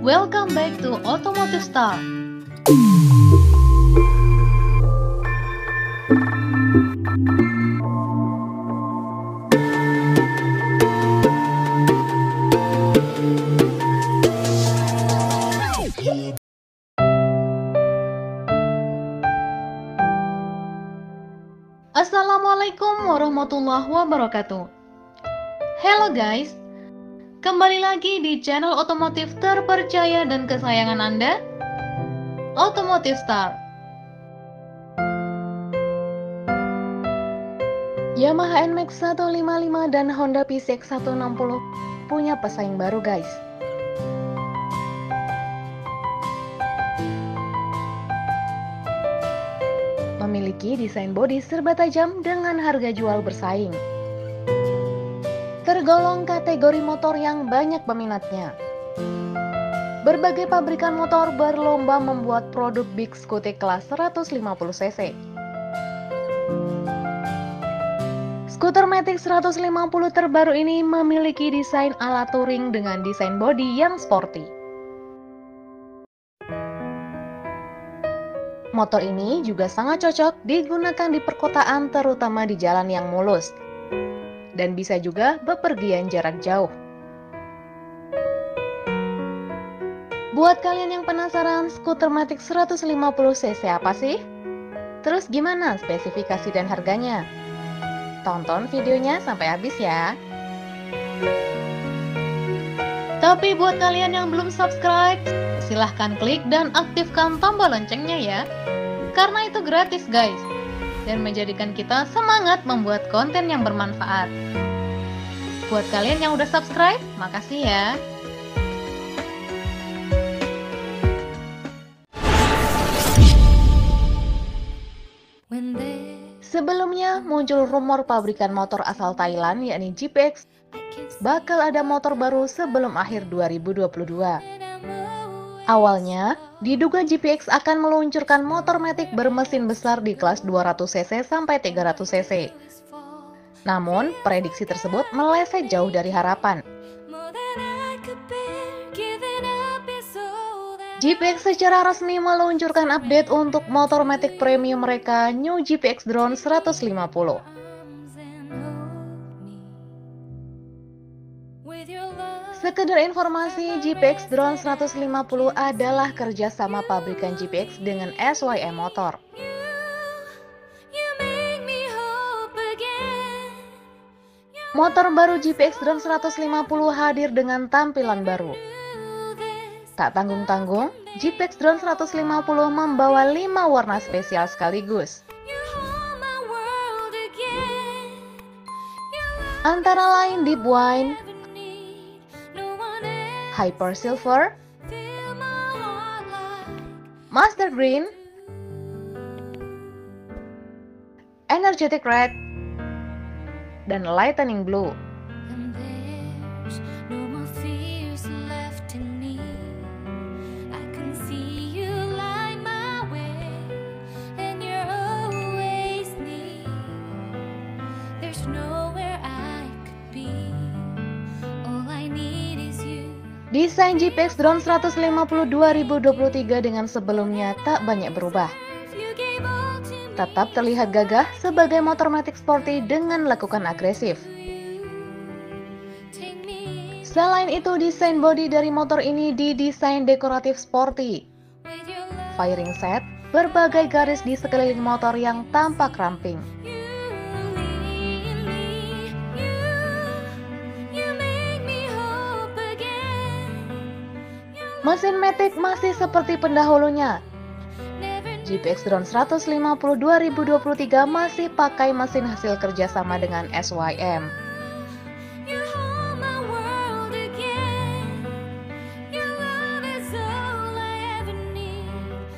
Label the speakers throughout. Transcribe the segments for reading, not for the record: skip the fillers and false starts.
Speaker 1: Welcome back to Automotive Star. Assalamualaikum warahmatullahi wabarakatuh. Hello guys, kembali lagi di channel otomotif terpercaya dan kesayangan Anda, Automotive Star. Yamaha NMAX 155 dan Honda PCX 160 punya pesaing baru guys. Memiliki desain bodi serba tajam dengan harga jual bersaing. Tergolong kategori motor yang banyak peminatnya. Berbagai pabrikan motor berlomba membuat produk Big Scooty kelas 150 cc. Skuter Matic 150 terbaru ini memiliki desain ala touring dengan desain bodi yang sporty. Motor ini juga sangat cocok digunakan di perkotaan, terutama di jalan yang mulus, dan bisa juga bepergian jarak jauh. Buat kalian yang penasaran skuter Matic 150 cc apa sih? Terus gimana spesifikasi dan harganya? Tonton videonya sampai habis ya. Tapi buat kalian yang belum subscribe, silahkan klik dan aktifkan tombol loncengnya ya. Karena itu gratis guys, dan menjadikan kita semangat membuat konten yang bermanfaat. Buat kalian yang udah subscribe, makasih ya. Sebelumnya muncul rumor pabrikan motor asal Thailand yakni GPX bakal ada motor baru sebelum akhir 2022. Awalnya, diduga GPX akan meluncurkan motor Matic bermesin besar di kelas 200cc sampai 300cc. Namun, prediksi tersebut meleset jauh dari harapan. GPX secara resmi meluncurkan update untuk motor Matic Premium mereka New GPX Drone 150. Sekedar informasi, GPX Drone 150 adalah kerjasama pabrikan GPX dengan SYM Motor. Motor baru GPX Drone 150 hadir dengan tampilan baru. Tak tanggung-tanggung, GPX Drone 150 membawa 5 warna spesial sekaligus. Antara lain Deep Wine, Hyper Silver, Master Green, Energetic Red, dan Lightning Blue. Desain GPX Drone 150 2023 dengan sebelumnya tak banyak berubah. Tetap terlihat gagah sebagai motor Matic sporty dengan lekukan agresif. Selain itu, desain bodi dari motor ini didesain dekoratif sporty. Firing set, berbagai garis di sekeliling motor yang tampak ramping. Mesin Matic masih seperti pendahulunya. GPX Drone 150 2023 masih pakai mesin hasil kerjasama dengan SYM.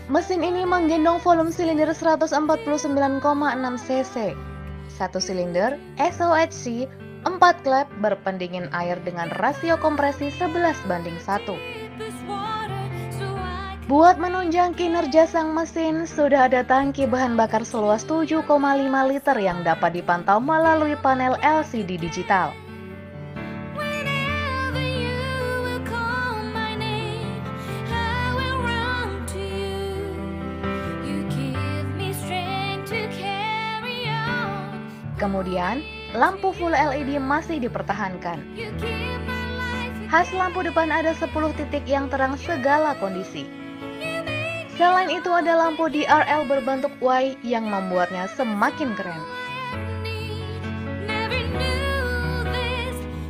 Speaker 1: Mesin ini menggendong volume silinder 149,6 cc, 1 silinder SOHC, 4 klep berpendingin air dengan rasio kompresi 11:1. Buat menunjang kinerja sang mesin, sudah ada tangki bahan bakar seluas 7,5 liter yang dapat dipantau melalui panel LCD digital. Kemudian, lampu full LED masih dipertahankan. Khas lampu depan ada 10 titik yang terang segala kondisi. Selain itu ada lampu DRL berbentuk Y yang membuatnya semakin keren.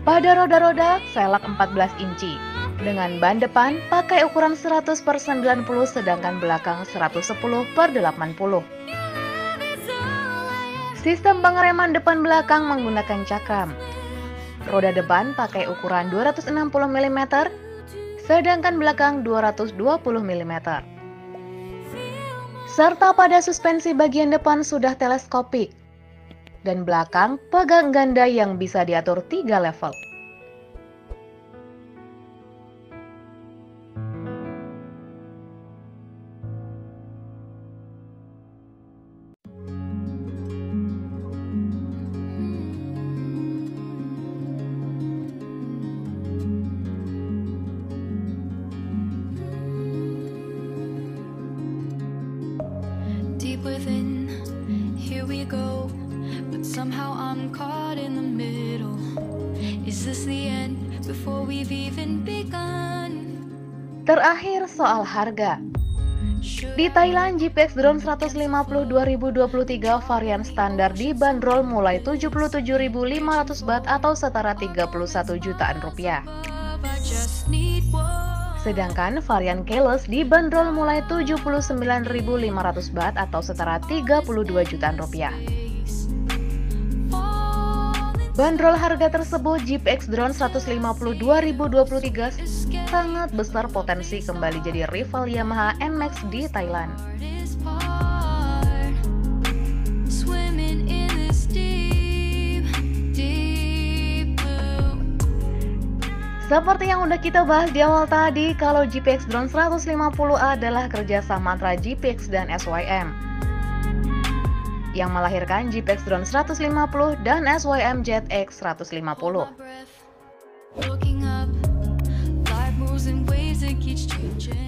Speaker 1: Pada roda-roda, velg 14 inci. Dengan ban depan pakai ukuran 100/90 sedangkan belakang 110/80. Sistem pengereman depan belakang menggunakan cakram. Roda depan pakai ukuran 260 mm, sedangkan belakang 220 mm. Serta pada suspensi bagian depan sudah teleskopik, dan belakang pegang ganda yang bisa diatur 3 level.
Speaker 2: Deep within, here we go, but somehow I'm caught in the middle. Is this the end before we've even begun?
Speaker 1: Terakhir soal harga. Di Thailand, GPX Drone 150 2023 varian standar dibanderol mulai 77.500 baht atau setara 31 jutaan rupiah. Sedangkan varian keyless dibanderol mulai 79.500 baht atau setara 32 jutaan rupiah. Bandrol harga tersebut, GPX Drone 150 2023 sangat besar potensi kembali jadi rival Yamaha NMAX di Thailand. Seperti yang udah kita bahas di awal tadi, kalau GPX Drone 150 adalah kerjasama antara GPX dan SYM yang melahirkan GPX Drone 150 dan SYM ZX 150.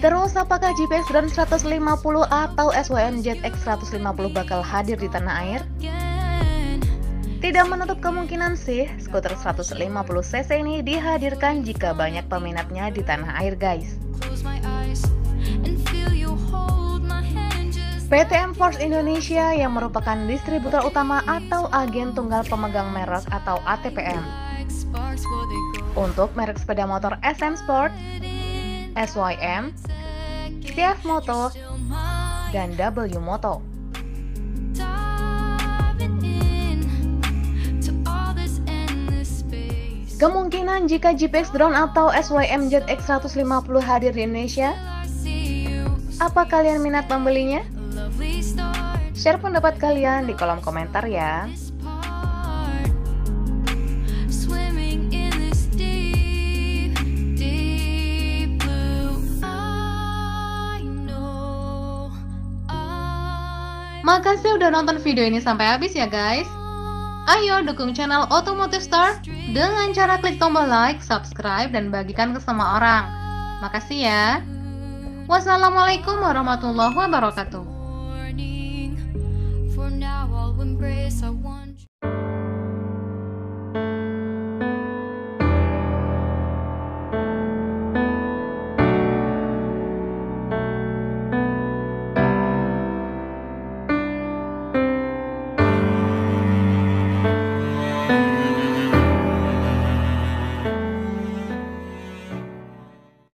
Speaker 1: Terus apakah GPX Drone 150 atau SYM ZX 150 bakal hadir di tanah air? Tidak menutup kemungkinan sih, skuter 150cc ini dihadirkan jika banyak peminatnya di tanah air guys. PT M-Force Indonesia yang merupakan distributor utama atau agen tunggal pemegang merek atau ATPM untuk merek sepeda motor SM Sport, SYM, CF Moto, dan W Moto. Kemungkinan jika GPX Drone atau SYM ZX 150 hadir di Indonesia, apa kalian minat membelinya? Share pendapat kalian di kolom komentar ya. Makasih udah nonton video ini sampai habis ya guys. Ayo dukung channel Automotive Star dengan cara klik tombol like, subscribe, dan bagikan ke semua orang. Makasih ya. Wassalamualaikum warahmatullahi wabarakatuh.